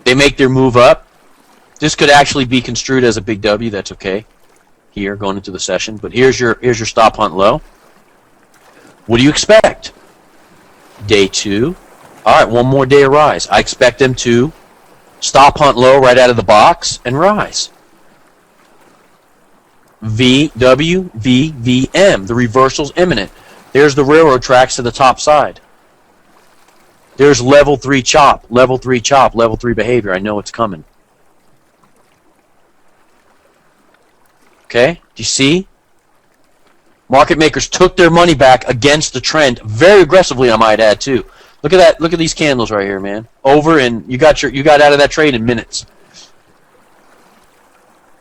They make their move up. This could actually be construed as a big W. That's okay here going into the session. But here's your stop hunt low. What do you expect? Day 2. All right, one more day of rise. I expect them to stop hunt low right out of the box and rise. VW, VVM. The reversal's imminent. There's the railroad tracks to the top side. There's level 3 chop, level 3 chop, level 3 behavior. I know it's coming. Okay, do you see? Market makers took their money back against the trend very aggressively, I might add, too. Look at that. Look at these candles right here, man. Over, and you got out of that trade in minutes.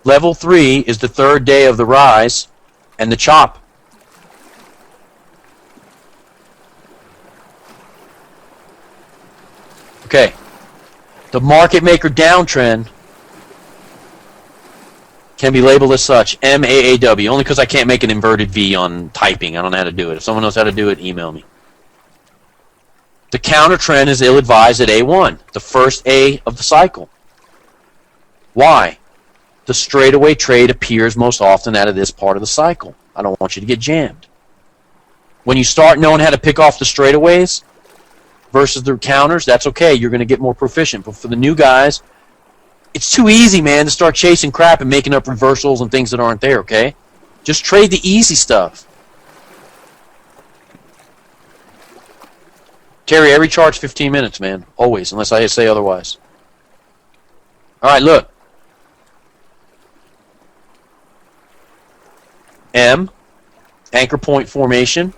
Level 3 is the 3rd day of the rise and the chop. Okay. The market maker downtrend can be labeled as such, MAAW, only because I can't make an inverted V on typing. I don't know how to do it. If someone knows how to do it, email me. The counter trend is ill-advised at A1, the first A of the cycle. Why? The straightaway trade appears most often out of this part of the cycle. I don't want you to get jammed. When you start knowing how to pick off the straightaways versus the counters, that's okay. You're going to get more proficient. But for the new guys, it's too easy, man, to start chasing crap and making up reversals and things that aren't there, okay? Just trade the easy stuff. Terry, every chart's 15 minutes, man. Always, unless I say otherwise. All right, look. M, anchor point formation.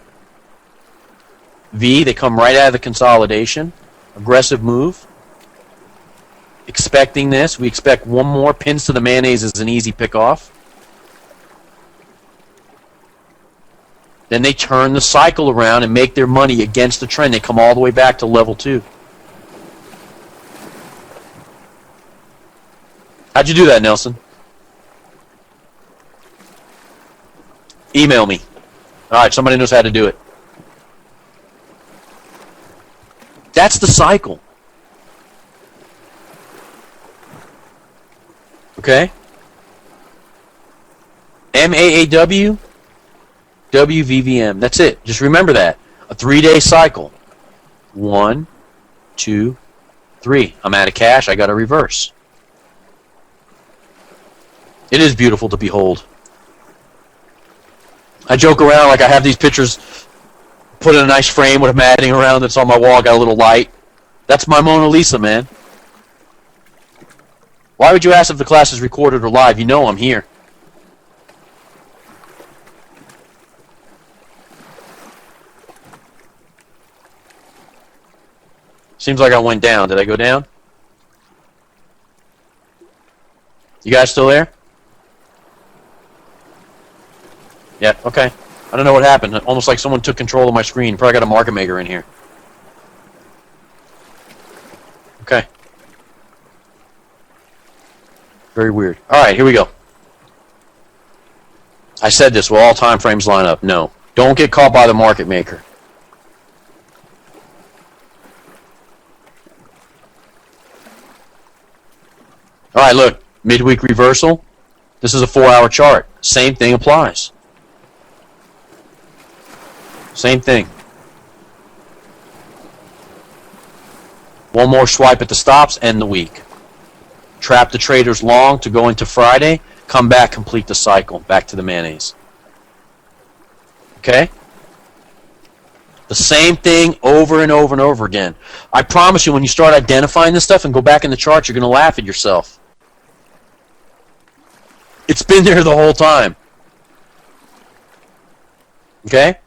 V, they come right out of the consolidation. Aggressive move. Expecting this. We expect one more. Pins to the mayonnaise is an easy pick-off. Then they turn the cycle around and make their money against the trend. They come all the way back to level 2. How'd you do that, Nelson? Email me. All right, somebody knows how to do it. That's the cycle. Okay? MAAW, WVVM. That's it. Just remember that. A 3-day cycle. 1, 2, 3. I'm out of cash. I got to reverse. It is beautiful to behold. I joke around like I have these pictures put in a nice frame with a matting around that's on my wall. Got a little light. That's my Mona Lisa, man. Why would you ask if the class is recorded or live? You know I'm here. Seems like I went down. Did I go down? You guys still there? Yeah, okay. I don't know what happened. Almost like someone took control of my screen. Probably got a market maker in here. Okay. Very weird. All right, here we go. I said this. Will all time frames line up? No. Don't get caught by the market maker. All right, look. Midweek reversal. This is a 4-hour chart. Same thing applies. Same thing. One more swipe at the stops, end the week. Trap the traders long to go into Friday, come back, complete the cycle, back to the mayonnaise. Okay? The same thing over and over and over again. I promise you, when you start identifying this stuff and go back in the chart, you're going to laugh at yourself. It's been there the whole time. Okay?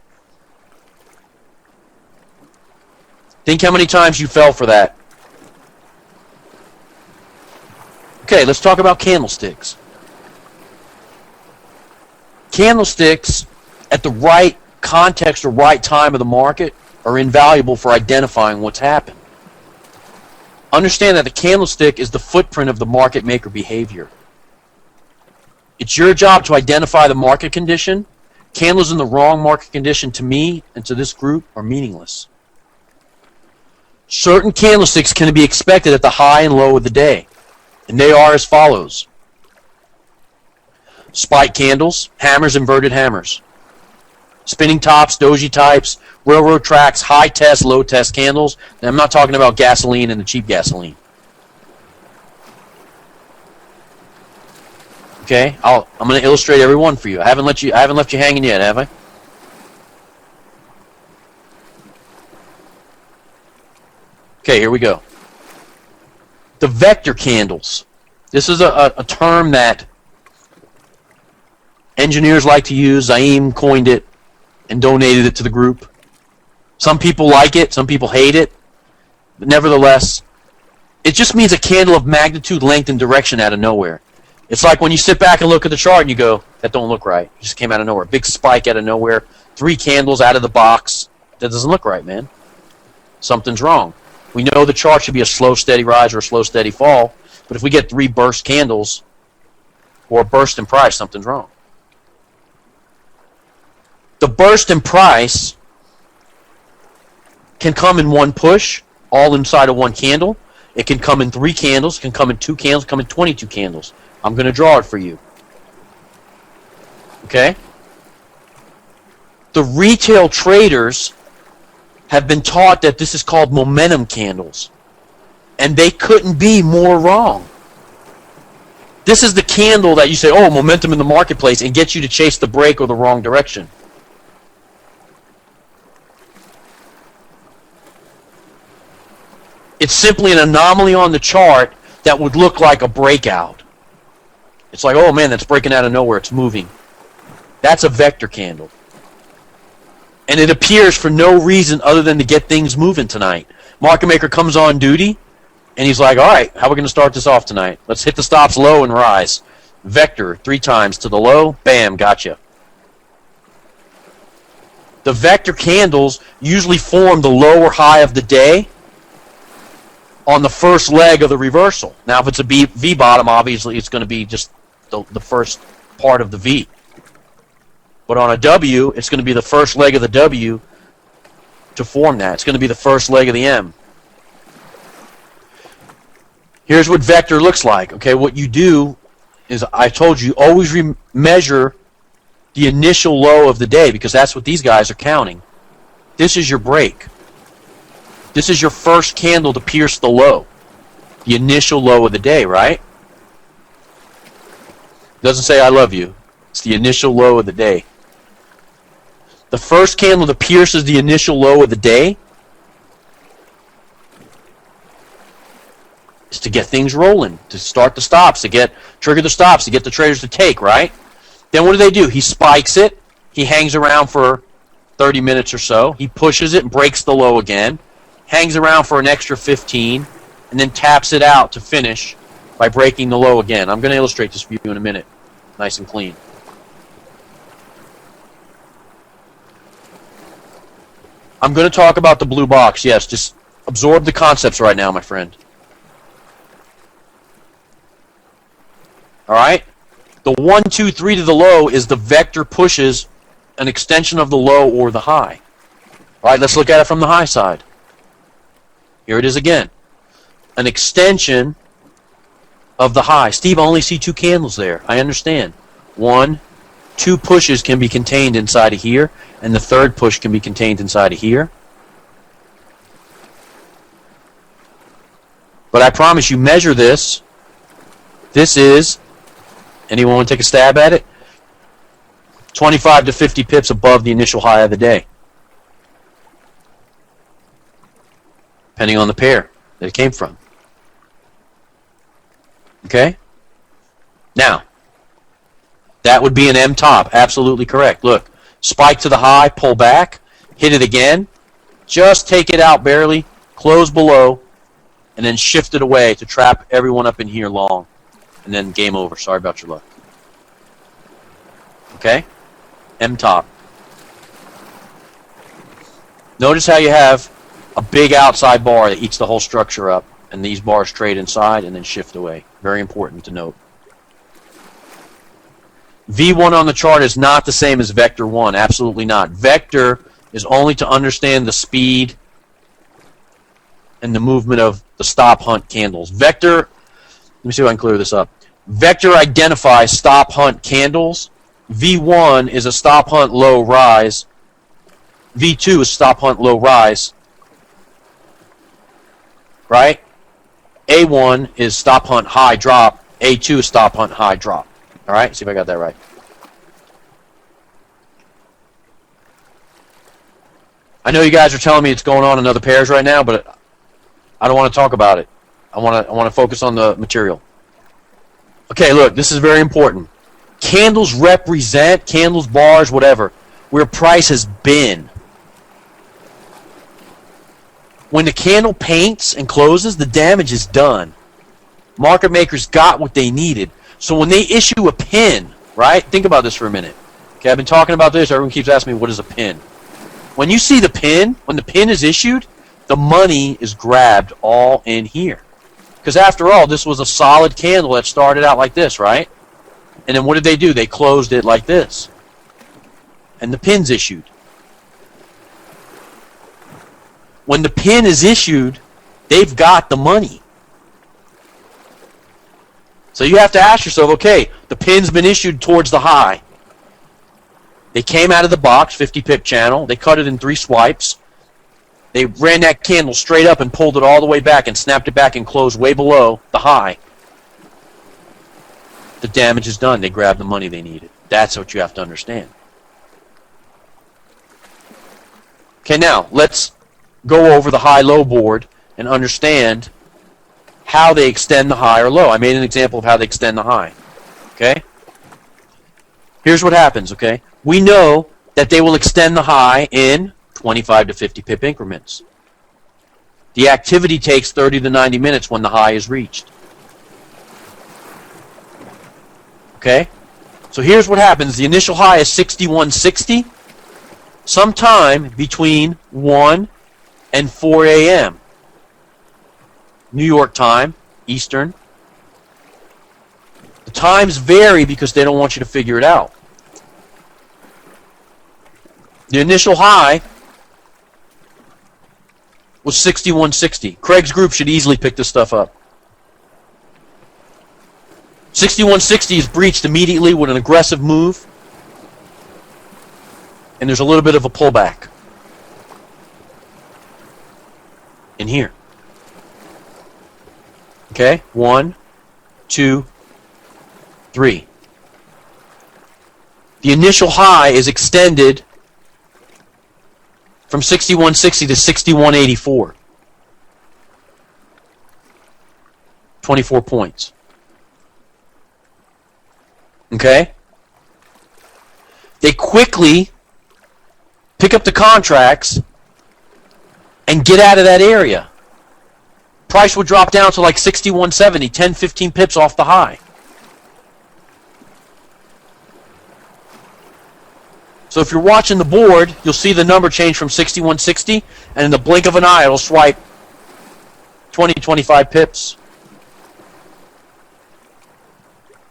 Think how many times you fell for that. Okay, let's talk about candlesticks. Candlesticks at the right context or right time of the market are invaluable for identifying what's happened. Understand that the candlestick is the footprint of the market maker behavior. It's your job to identify the market condition. Candles in the wrong market condition, to me and to this group, are meaningless. Certain candlesticks can be expected at the high and low of the day, and they are as follows. Spike candles, hammers, inverted hammers. Spinning tops, doji types, railroad tracks, high test, low test candles. And I'm not talking about gasoline and the cheap gasoline. Okay, I'm going to illustrate every one for you. I haven't left you hanging yet, have I? Okay, here we go. The vector candles. This is a term that engineers like to use. Zaim coined it and donated it to the group. Some people like it, some people hate it. But nevertheless, it just means a candle of magnitude, length, and direction out of nowhere. It's like when you sit back and look at the chart and you go, that don't look right. It just came out of nowhere. Big spike out of nowhere. 3 candles out of the box. That doesn't look right, man. Something's wrong. We know the chart should be a slow, steady rise or a slow, steady fall. But if we get 3 burst candles or a burst in price, something's wrong. The burst in price can come in one push, all inside of one candle. It can come in 3 candles. It can come in 2 candles. It can come in 22 candles. I'm going to draw it for you. Okay? The retail traders have been taught that this is called momentum candles. And they couldn't be more wrong. This is the candle that you say, oh, momentum in the marketplace, and gets you to chase the break or the wrong direction. It's simply an anomaly on the chart that would look like a breakout. It's like, oh man, that's breaking out of nowhere. It's moving. That's a vector candle. And it appears for no reason other than to get things moving tonight. Market maker comes on duty, and he's like, all right, how are we going to start this off tonight? Let's hit the stops low and rise. Vector 3 times to the low. Bam, gotcha. The vector candles usually form the low or high of the day on the first leg of the reversal. Now, if it's a V bottom, obviously it's going to be just the first part of the V. But on a W, it's going to be the first leg of the W to form that. It's going to be the first leg of the M. Here's what vector looks like. Okay, what you do is, I told you, always measure the initial low of the day, because that's what these guys are counting. This is your break. This is your first candle to pierce the low. The initial low of the day, right? It doesn't say I love you. It's the initial low of the day. The first candle that pierces the initial low of the day is to get things rolling, to start the stops, to trigger the stops, to get the traders to take, right? Then what do? He spikes it. He hangs around for 30 minutes or so. He pushes it and breaks the low again. Hangs around for an extra 15, and then taps it out to finish by breaking the low again. I'm going to illustrate this for you in a minute. Nice and clean. I'm going to talk about the blue box. Yes, just absorb the concepts right now, my friend. All right? The 1, 2, 3 to the low is the vector pushes an extension of the low or the high. All right, let's look at it from the high side. Here it is again. An extension of the high. Steve, I only see 2 candles there. I understand. 1, 2 pushes can be contained inside of here, and the third push can be contained inside of here. But I promise you, measure this. This is, anyone want to take a stab at it? 25 to 50 pips above the initial high of the day. Depending on the pair that it came from. Okay? Now, that would be an M top. Absolutely correct. Look, spike to the high, pull back, hit it again, just take it out barely, close below, and then shift it away to trap everyone up in here long. And then game over. Sorry about your luck. Okay? M top. Notice how you have a big outside bar that eats the whole structure up, and these bars trade inside and then shift away. Very important to note. V1 on the chart is not the same as Vector 1. Absolutely not. Vector is only to understand the speed and the movement of the stop hunt candles. Vector, let me see if I can clear this up. Vector identifies stop hunt candles. V1 is a stop hunt low rise. V2 is stop hunt low rise. Right? A1 is stop hunt high drop. A2 is stop hunt high drop. All right? See if I got that right. I know you guys are telling me it's going on in other pairs right now, but I don't want to talk about it. I want to focus on the material. Okay, look, this is very important. Candles represent, candles, bars, whatever, where price has been. When the candle paints and closes, the damage is done. Market makers got what they needed. So when they issue a pin, right? Think about this for a minute. Okay, I've been talking about this. Everyone keeps asking me, what is a pin? When you see the pin, when the pin is issued, the money is grabbed all in here. Because after all, this was a solid candle that started out like this, right? And then what did they do? They closed it like this. And the pin's issued. When the pin is issued, they've got the money. So you have to ask yourself, okay, the pin's been issued towards the high. They came out of the box, 50 pip channel. They cut it in 3 swipes. They ran that candle straight up and pulled it all the way back and snapped it back and closed way below the high. The damage is done. They grabbed the money they needed. That's what you have to understand. Okay, now let's go over the high-low board and understand how they extend the high or low. I made an example of how they extend the high. Okay? Here's what happens, okay? We know that they will extend the high in 25 to 50 pip increments. The activity takes 30 to 90 minutes when the high is reached. Okay? So here's what happens. The initial high is 6160. Sometime between 1 and 4 a.m. New York time, Eastern. The times vary because they don't want you to figure it out. The initial high was 6160. Craig's group should easily pick this stuff up. 6160 is breached immediately with an aggressive move, and there's a little bit of a pullback in here. Okay, 1, 2, 3. The initial high is extended from 6160 to 6184. 24 points. Okay? They quickly pick up the contracts and get out of that area. Price would drop down to like 6170, 10, 15 pips off the high. So if you're watching the board, you'll see the number change from 6160, and in the blink of an eye, it'll swipe 20, 25 pips.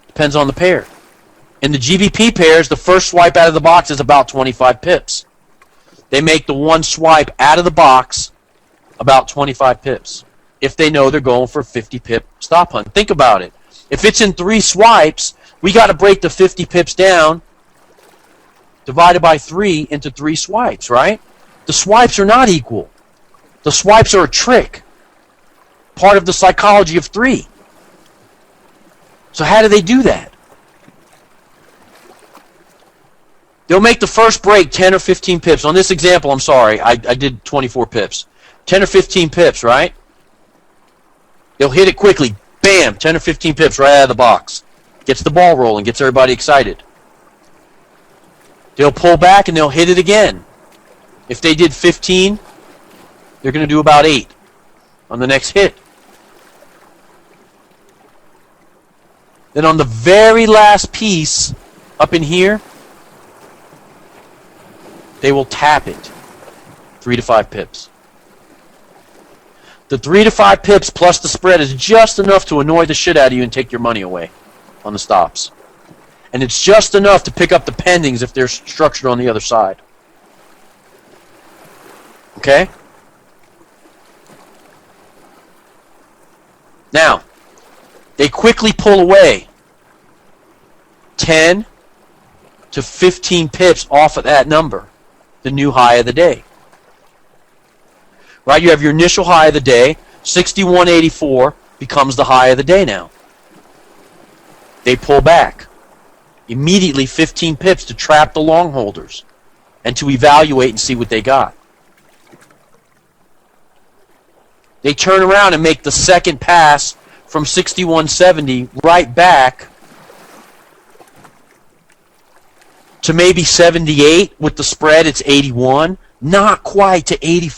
Depends on the pair. In the GBP pairs, the first swipe out of the box is about 25 pips. They make the one swipe out of the box about 25 pips. If they know they're going for 50 pip stop hunt. Think about it. If it's in 3 swipes, we got to break the 50 pips down, divided by 3 into 3 swipes, right? The swipes are not equal. The swipes are a trick. Part of the psychology of 3. So how do they do that? They'll make the first break 10 or 15 pips. On this example, I'm sorry, I did 24 pips. 10 or 15 pips, right? They'll hit it quickly. Bam! 10 or 15 pips right out of the box. Gets the ball rolling, gets everybody excited. They'll pull back and they'll hit it again. If they did 15, they're going to do about 8 on the next hit. Then on the very last piece, up in here, they will tap it. 3 to 5 pips. The 3 to 5 pips plus the spread is just enough to annoy the shit out of you and take your money away on the stops. And it's just enough to pick up the pendings if they're structured on the other side. Okay? Now, they quickly pull away 10 to 15 pips off of that number, the new high of the day. Right? You have your initial high of the day, 61.84 becomes the high of the day now. They pull back. Immediately 15 pips to trap the long holders and to evaluate and see what they got. They turn around and make the second pass from 61.70 right back to maybe 78. With the spread, it's 81. Not quite to 84.